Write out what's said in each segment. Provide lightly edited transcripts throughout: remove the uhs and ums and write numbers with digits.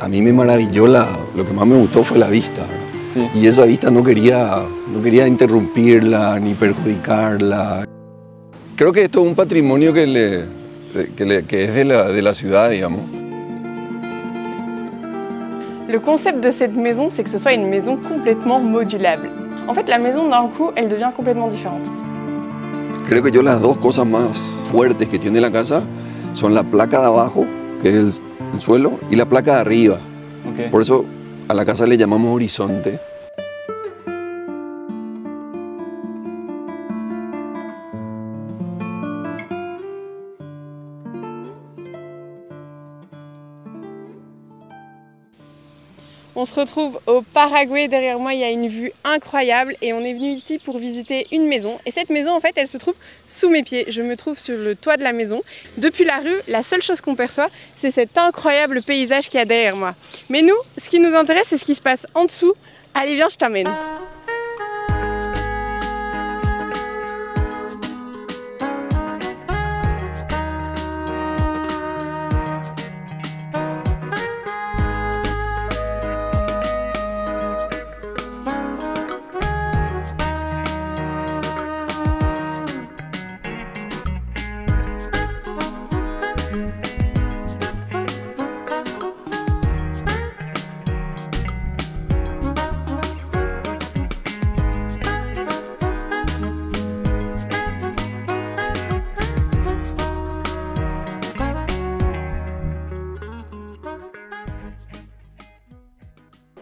A mí me maravilló, lo que más me gustó fue la vista, ¿verdad? Sí. Y esa vista no quería interrumpirla ni perjudicarla. Creo que esto es un patrimonio que es de la ciudad, digamos. Le concept de cette maison, c'est que ce soit une maison complètement modulable. En fait, la maison, d'un coup, elle devient complètement différente. Creo que las dos cosas más fuertes que tiene la casa son la placa de abajo, que es el suelo, y la placa de arriba. Okay. Por eso a la casa le llamamos horizonte. On se retrouve au Paraguay, derrière moi il y a une vue incroyable et on est venu ici pour visiter une maison. Et cette maison en fait elle se trouve sous mes pieds, je me trouve sur le toit de la maison. Depuis la rue, la seule chose qu'on perçoit c'est cet incroyable paysage qu'il y a derrière moi. Mais nous, ce qui nous intéresse c'est ce qui se passe en dessous. Allez viens, je t'emmène.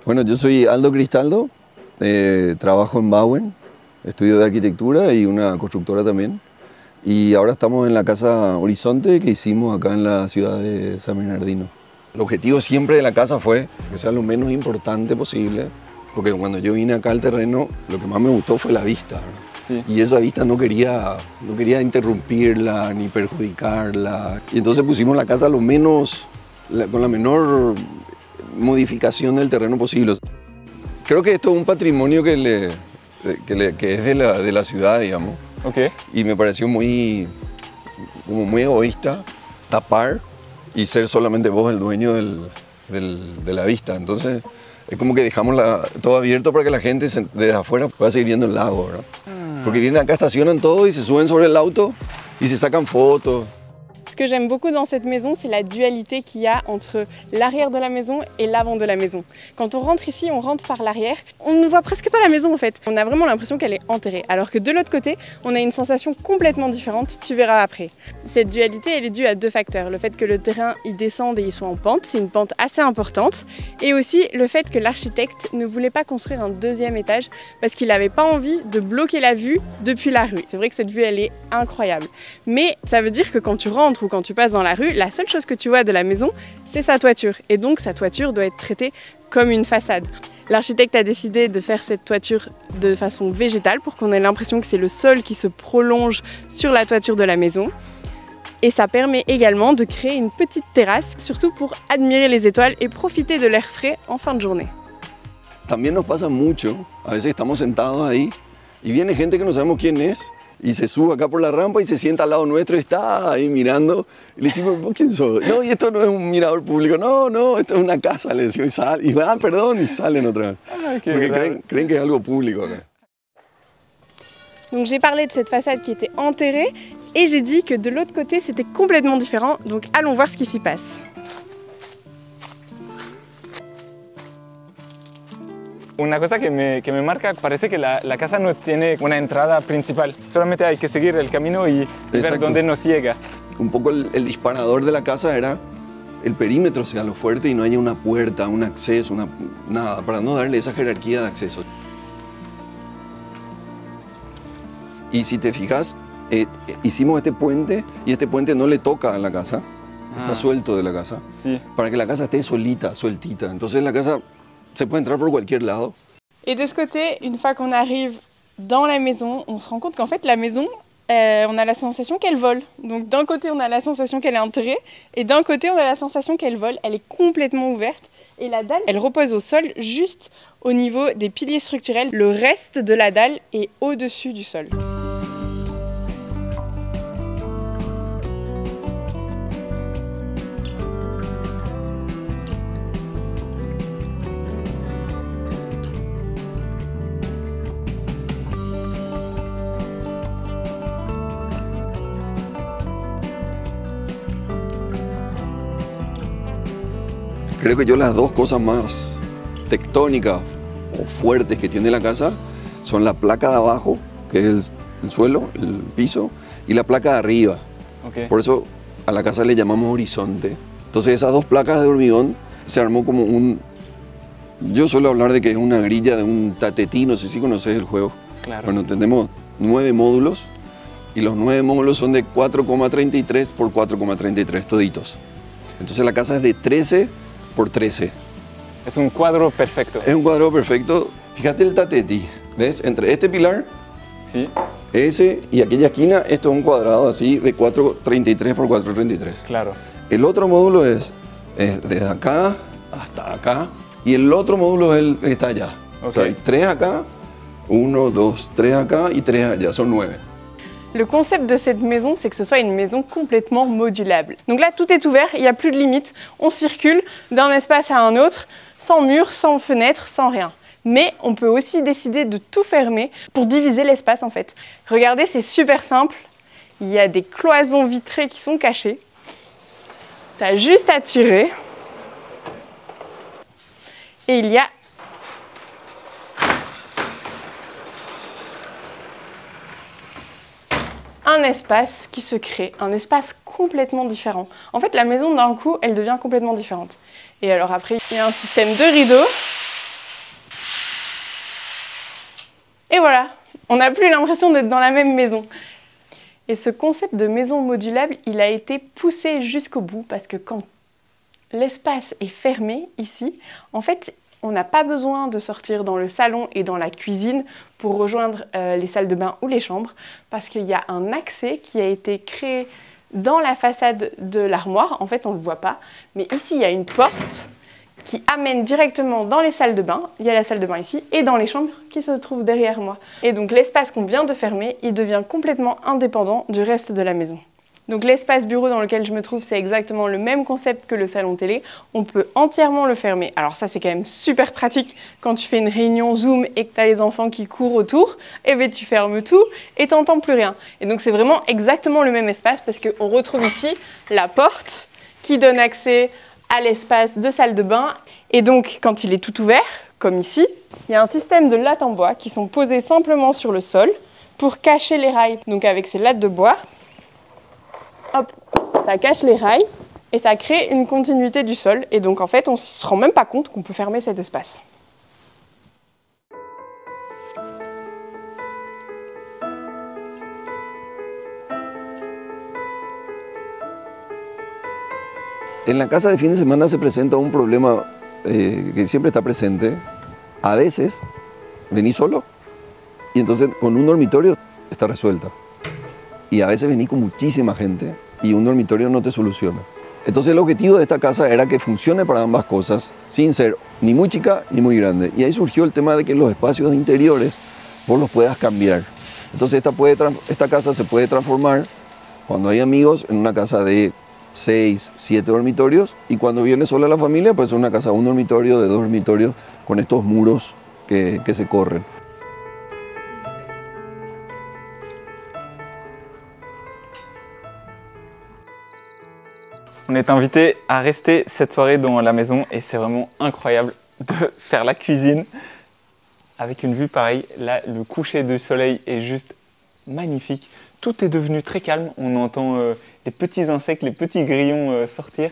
Bueno, yo soy Aldo Cristaldo, trabajo en Bauen, estudio de arquitectura y una constructora también. Y ahora estamos en la casa Horizonte que hicimos acá en la ciudad de San Bernardino. El objetivo siempre de la casa fue que sea lo menos importante posible, porque cuando yo vine acá al terreno, lo que más me gustó fue la vista, ¿verdad? Sí. Y esa vista no quería interrumpirla ni perjudicarla. Y entonces pusimos la casa lo menos, con la menor modificación del terreno posible. Creo que esto es un patrimonio que es de la ciudad, digamos. Okay. Y me pareció muy egoísta tapar y ser solamente vos el dueño de la vista. Entonces es como que dejamos todo abierto para que la gente desde afuera pueda seguir viendo el lago, ¿verdad? Porque vienen acá, estacionan todo y se suben sobre el auto y se sacan fotos. Ce que j'aime beaucoup dans cette maison, c'est la dualité qu'il y a entre l'arrière de la maison et l'avant de la maison. Quand on rentre ici, on rentre par l'arrière, on ne voit presque pas la maison en fait. On a vraiment l'impression qu'elle est enterrée, alors que de l'autre côté, on a une sensation complètement différente, tu verras après. Cette dualité, elle est due à deux facteurs. Le fait que le terrain il descende et il soit en pente, c'est une pente assez importante, et aussi le fait que l'architecte ne voulait pas construire un deuxième étage parce qu'il n'avait pas envie de bloquer la vue depuis la rue. C'est vrai que cette vue, elle est incroyable. Mais ça veut dire que quand tu rentres ou quand tu passes dans la rue, la seule chose que tu vois de la maison, c'est sa toiture. Et donc sa toiture doit être traitée comme une façade. L'architecte a décidé de faire cette toiture de façon végétale pour qu'on ait l'impression que c'est le sol qui se prolonge sur la toiture de la maison. Et ça permet également de créer une petite terrasse, surtout pour admirer les étoiles et profiter de l'air frais en fin de journée. También nos pasa mucho, a veces estamos sentados ahí y viene gente que no sabemos quién es y se sube acá por la rampa y se sienta al lado nuestro y está ahí mirando. Y le decimos, ¿vos quién sos? No, y esto no es un mirador público. No, esto es una casa, le decimos. Y salen, y perdón, y salen otra vez. Porque creen que es algo público acá. Donc j'ai parlé de cette façade qui était enterrée et j'ai dit que de l'autre côté c'était complètement différent. Donc allons voir ce qui s'y passe. Una cosa que me marca, parece que la casa no tiene una entrada principal. Solamente hay que seguir el camino y ver dónde nos llega. Un poco el disparador de la casa era el perímetro sea lo fuerte y no haya una puerta, un acceso, nada, para no darle esa jerarquía de accesos. Y si te fijas, hicimos este puente y este puente no le toca a la casa, está suelto de la casa, sí, para que la casa esté solita, sueltita. Entonces la casa se puede entrar por cualquier lado. Et de ce côté, une fois qu'on arrive dans la maison, on se rend compte qu'en fait la maison, on a la sensation qu'elle vole. Donc d'un côté on a la sensation qu'elle est enterrée et d'un côté on a la sensation qu'elle vole. Elle est complètement ouverte et la dalle, elle repose au sol juste au niveau des piliers structurels. Le reste de la dalle est au-dessus du sol. Creo que yo las dos cosas más tectónicas o fuertes que tiene la casa son la placa de abajo, que es el suelo, el piso, y la placa de arriba. Okay. Por eso a la casa le llamamos horizonte. Entonces esas dos placas de hormigón se armó como un... Yo suelo hablar de que es una grilla de un tatetí, no sé si conoces el juego. Claro. Bueno, tenemos 9 módulos y los 9 módulos son de 4,33 por 4,33 toditos. Entonces la casa es de 13 por 13. Es un cuadro perfecto. Es un cuadro perfecto. Fíjate el tatetí, ¿ves? Entre este pilar, Sí, ese y aquella esquina, esto es un cuadrado así de 4,33 por 4,33. claro. El otro módulo es desde acá hasta acá y el otro módulo es el que está allá. Ok. O sea, hay 3 acá, 1, 2, 3 acá y 3 allá, son 9. Le concept de cette maison, c'est que ce soit une maison complètement modulable. Donc là, tout est ouvert, il n'y a plus de limite. On circule d'un espace à un autre, sans mur, sans fenêtre, sans rien. Mais on peut aussi décider de tout fermer pour diviser l'espace en fait. Regardez, c'est super simple. Il y a des cloisons vitrées qui sont cachées. Tu as juste à tirer. Et il y a un espace qui se crée, un espace complètement différent. En fait, la maison, d'un coup, elle devient complètement différente. Et alors après, il y a un système de rideaux. Et voilà, on n'a plus l'impression d'être dans la même maison. Et ce concept de maison modulable, il a été poussé jusqu'au bout parce que quand l'espace est fermé ici, en fait, on n'a pas besoin de sortir dans le salon et dans la cuisine pour rejoindre les salles de bain ou les chambres parce qu'il y a un accès qui a été créé dans la façade de l'armoire. En fait, on ne le voit pas, mais ici, il y a une porte qui amène directement dans les salles de bain. Il y a la salle de bain ici et dans les chambres qui se trouvent derrière moi. Et donc, l'espace qu'on vient de fermer, il devient complètement indépendant du reste de la maison. Donc l'espace bureau dans lequel je me trouve, c'est exactement le même concept que le salon télé. On peut entièrement le fermer. Alors ça, c'est quand même super pratique quand tu fais une réunion Zoom et que tu as les enfants qui courent autour. Et bien tu fermes tout et tu n'entends plus rien. Et donc c'est vraiment exactement le même espace parce qu'on retrouve ici la porte qui donne accès à l'espace de salle de bain. Et donc quand il est tout ouvert, comme ici, il y a un système de lattes en bois qui sont posées simplement sur le sol pour cacher les rails. Donc avec ces lattes de bois, hop, ça cache les rails et ça crée une continuité du sol. Et donc en fait, on ne se rend même pas compte qu'on peut fermer cet espace. En la casa de fin de semana se presenta un problema que siempre está presente. A veces venís solo y entonces con un dormitorio está resuelta. Y a veces venís con muchísima gente y un dormitorio no te soluciona. Entonces el objetivo de esta casa era que funcione para ambas cosas, sin ser ni muy chica ni muy grande. Y ahí surgió el tema de que los espacios de interiores vos los puedas cambiar. Entonces esta casa se puede transformar, cuando hay amigos, en una casa de 6, 7 dormitorios, y cuando viene sola la familia puede ser una casa de un dormitorio, de 2 dormitorios, con estos muros que se corren. On est invité à rester cette soirée dans la maison et c'est vraiment incroyable de faire la cuisine avec une vue pareille. Là, le coucher du soleil est juste magnifique. Tout est devenu très calme. On entend les petits insectes, les petits grillons sortir.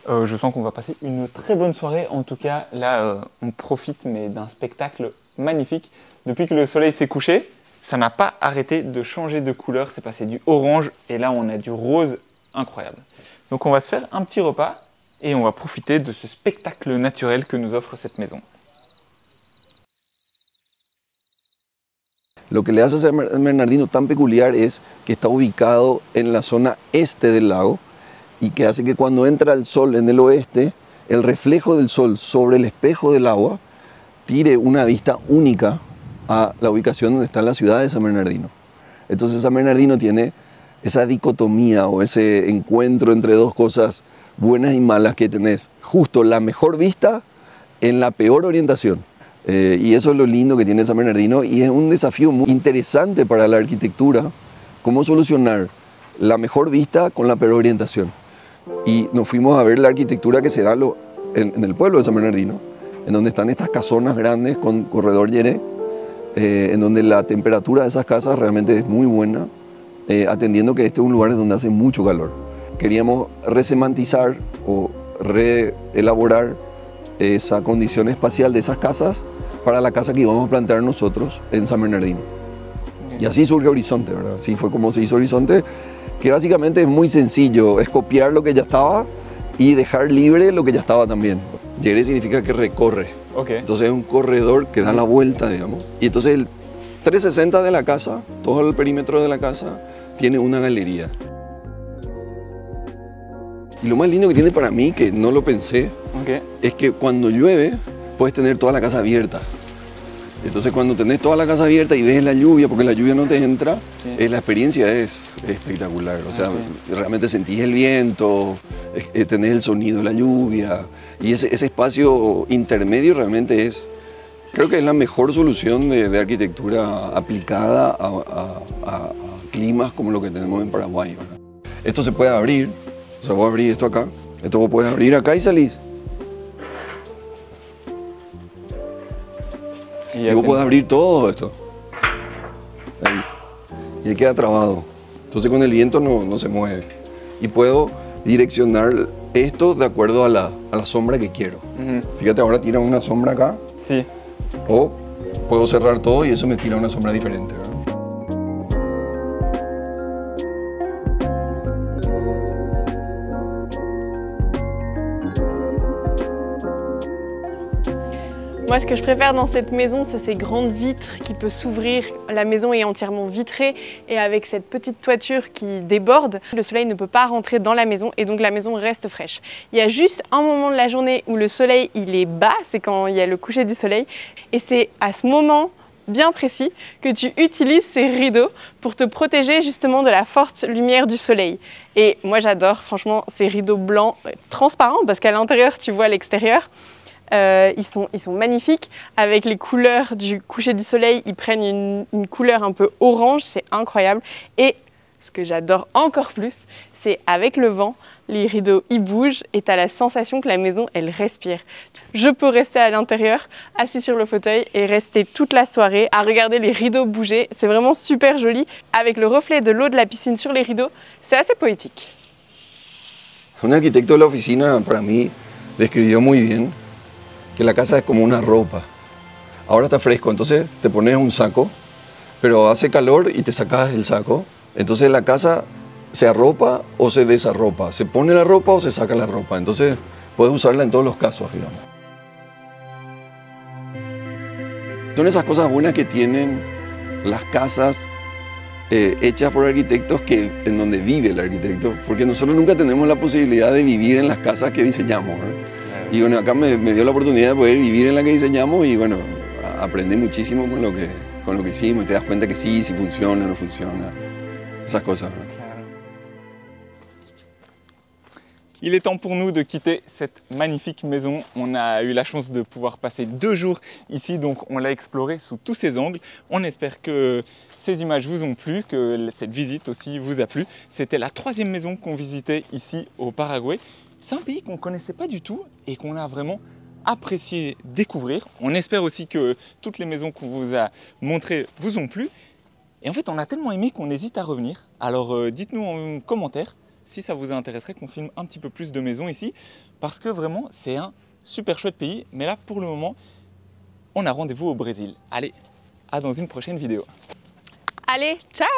Je sens qu'on va passer une très bonne soirée. En tout cas, là, on profite d'un spectacle magnifique. Depuis que le soleil s'est couché, ça n'a pas arrêté de changer de couleur. C'est passé du orange et là, on a du rose incroyable. Donc on va se faire un petit repas et on va profiter de ce spectacle naturel que nous offre cette maison. Lo que le hace a San Bernardino tan peculiar es que está ubicado en la zona este del lago y que hace que cuando entra el sol en el oeste, el reflejo del sol sobre el espejo del agua tire una vista única a la ubicación donde está la ciudad de San Bernardino. Entonces San Bernardino tiene esa dicotomía o ese encuentro entre dos cosas buenas y malas que tenés justo la mejor vista en la peor orientación. Y eso es lo lindo que tiene San Bernardino y es un desafío muy interesante para la arquitectura, cómo solucionar la mejor vista con la peor orientación. Y nos fuimos a ver la arquitectura que se da en el pueblo de San Bernardino, en donde están estas casonas grandes con corredor Yeré, en donde la temperatura de esas casas realmente es muy buena, atendiendo que este es un lugar donde hace mucho calor. Queríamos resemantizar o reelaborar esa condición espacial de esas casas para la casa que íbamos a plantear nosotros en San Bernardino. Y así surge Horizonte, ¿verdad? Así fue como se hizo Horizonte, que básicamente es muy sencillo, es copiar lo que ya estaba y dejar libre lo que ya estaba también. Yeré significa que recorre. Okay. Entonces es un corredor que da la vuelta, digamos. Y entonces el 360 de la casa, todo el perímetro de la casa, tiene una galería. Y lo más lindo que tiene para mí, que no lo pensé, es que cuando llueve puedes tener toda la casa abierta. Entonces cuando tenés toda la casa abierta y ves la lluvia, porque la lluvia no te entra, la experiencia es espectacular. O sea, realmente sentís el viento, tenés el sonido de la lluvia. Y ese espacio intermedio realmente es, creo que es la mejor solución de arquitectura aplicada a climas como lo que tenemos en Paraguay, ¿verdad? Esto se puede abrir, o sea, voy a abrir esto acá. Esto vos puedes abrir acá y salís. Y vos podés abrir todo esto. Ahí. Y ahí queda trabado. Entonces con el viento no se mueve. Y puedo direccionar esto de acuerdo a la sombra que quiero. Fíjate, ahora tira una sombra acá. Sí. O puedo cerrar todo y eso me tira una sombra diferente, ¿verdad? Moi, ce que je préfère dans cette maison, c'est ces grandes vitres qui peuvent s'ouvrir. La maison est entièrement vitrée et avec cette petite toiture qui déborde, le soleil ne peut pas rentrer dans la maison et donc la maison reste fraîche. Il y a juste un moment de la journée où le soleil il est bas, c'est quand il y a le coucher du soleil et c'est à ce moment bien précis que tu utilises ces rideaux pour te protéger justement de la forte lumière du soleil. Et moi j'adore franchement ces rideaux blancs transparents parce qu'à l'intérieur tu vois l'extérieur. Ils sont magnifiques, avec les couleurs du coucher du soleil, ils prennent une couleur un peu orange, c'est incroyable. Et ce que j'adore encore plus, c'est avec le vent, les rideaux ils bougent et tu as la sensation que la maison elle respire. Je peux rester à l'intérieur, assis sur le fauteuil et rester toute la soirée à regarder les rideaux bouger, c'est vraiment super joli. Avec le reflet de l'eau de la piscine sur les rideaux, c'est assez poétique. Un arquitecto de la oficina, para mí, describió muy bien que la casa es como una ropa. Ahora está fresco, entonces te pones un saco, pero hace calor y te sacas el saco. Entonces la casa se arropa o se desarropa, se pone la ropa o se saca la ropa. Entonces puedes usarla en todos los casos, digamos. Son esas cosas buenas que tienen las casas hechas por arquitectos en donde vive el arquitecto, porque nosotros nunca tenemos la posibilidad de vivir en las casas que diseñamos, ¿eh? Y bueno, acá me dio la oportunidad de poder vivir en la que diseñamos y bueno, aprendí muchísimo con lo que hicimos y te das cuenta que sí, si funciona o no funciona, esas cosas, ¿no? Il est temps pour nous de quitter cette magnifique maison. On a eu la chance de pouvoir passer 2 jours ici, donc on l'a exploré sous tous ses angles. On espère que ces images vous ont plu, que cette visite aussi vous a plu. C'était la 3e maison qu'on visitait ici au Paraguay. C'est un pays qu'on ne connaissait pas du tout et qu'on a vraiment apprécié découvrir. On espère aussi que toutes les maisons qu'on vous a montrées vous ont plu. Et en fait, on a tellement aimé qu'on hésite à revenir. Alors dites-nous en commentaire si ça vous intéresserait qu'on filme un petit peu plus de maisons ici. Parce que vraiment, c'est un super chouette pays. Mais là, pour le moment, on a rendez-vous au Brésil. Allez, à dans une prochaine vidéo. Allez, ciao!